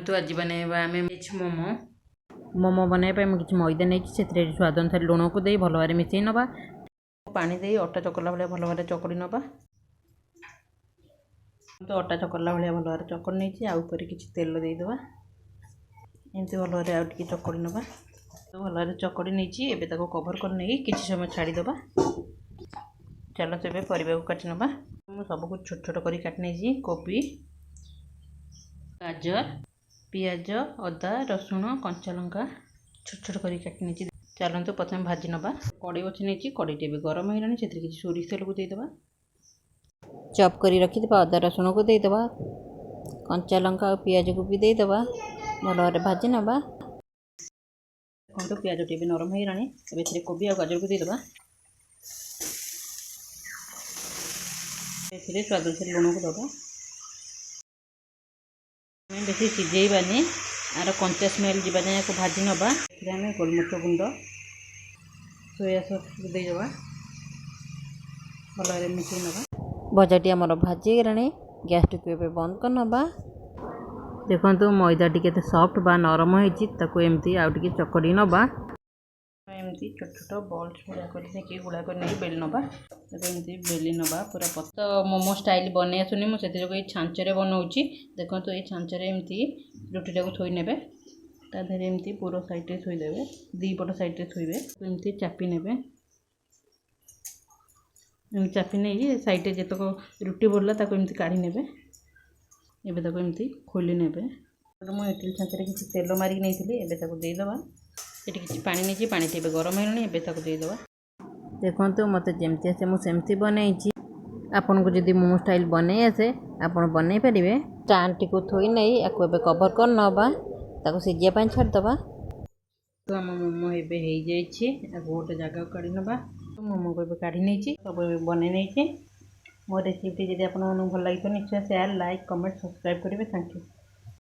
चलतु आज बनैबा आम मोमो मोमो बनैबा कि मैदा नहीं से स्वाद अनुसार लुण को दे भल भाव मिसई नवा पानी दे अटा चकला भाया भल भाव चकड़ी नवा तो अटा चकला भाया भल भाव चकड़ी नहीं आउ किसी तेल देदेबा एमती भल भाव आउ चकड़ी नवा तो भल भाव चकड़ी नहीं एबे कवर कर नहीं किसी समय छाड़ीदबा चलो तो परिवा को काटी नवा मुझे सब कुछ छोट छोट कर काटी कोबी गाजर पियाज अदा रसुण कंचा लंका छोट छोट कर काटी चलते प्रथम भाजी नवा कड़े बची नहीं कड़े भी गरम हो से किसी सोरिष तेल को देदेबा चॉप कर रखी अदा रसुण को देदेबा कंचा लंका और पियाज को भी देदेबा भल भाव भाजी नवा देखो पियाज टी नरम हो कोबी और गाजर को देदेबा स्वाद अनुसार लुण को दबा बेसी सिझेबानी आर कंचा स्मेल जाए या भाजी नवा आम गोलमरिच गुंड सोया सस देदेबा भल भाव मिसई नवा भजाटी आमर भाजी गलानी गैस टी बंद कर नवा देखो मैदा टी सफ्ट बा नरम होमती आउे चकड़ी नवा एमती छोट छोट बल्स गुड़ा कर गुड़ा कर बेली नवा एमती बेली नवा पूरा पत मोमो स्टाइल बन आसुनी मुझे छांचरे बनाऊँगी देखो ये छांचरे एमती रुटी टाक थोई ने तादेह एमती पूरा साइड थोईदे दीपट साइड थोइबे एमती चापी ने चापी नहीं साइड जितक रुटी बढ़ला एमती काढ़ी ने एमती खोली ने मुझे इडली छांचरे किसी तेल मारिक नहीं देदेबा ये किसी पानी नहीं पानी टे गरम हो देदेबा देखो मत जमती आसे मुझे बनई आपन को जदि मोमो स्टाइल बन आसे आपन बन पारे स्टांड टी को थोई नहीं या कवर कर नवा सीझापी छाड़दबा तो आम मोमो एवं गोटे जगह काढ़ी नवा मोमो को काढ़ी नहीं सब बन नहीं मो रेसिपी जब आपको भल लगे निश्चय शेयर लाइक कमेंट सब्सक्राइब करेंगे। Thank you.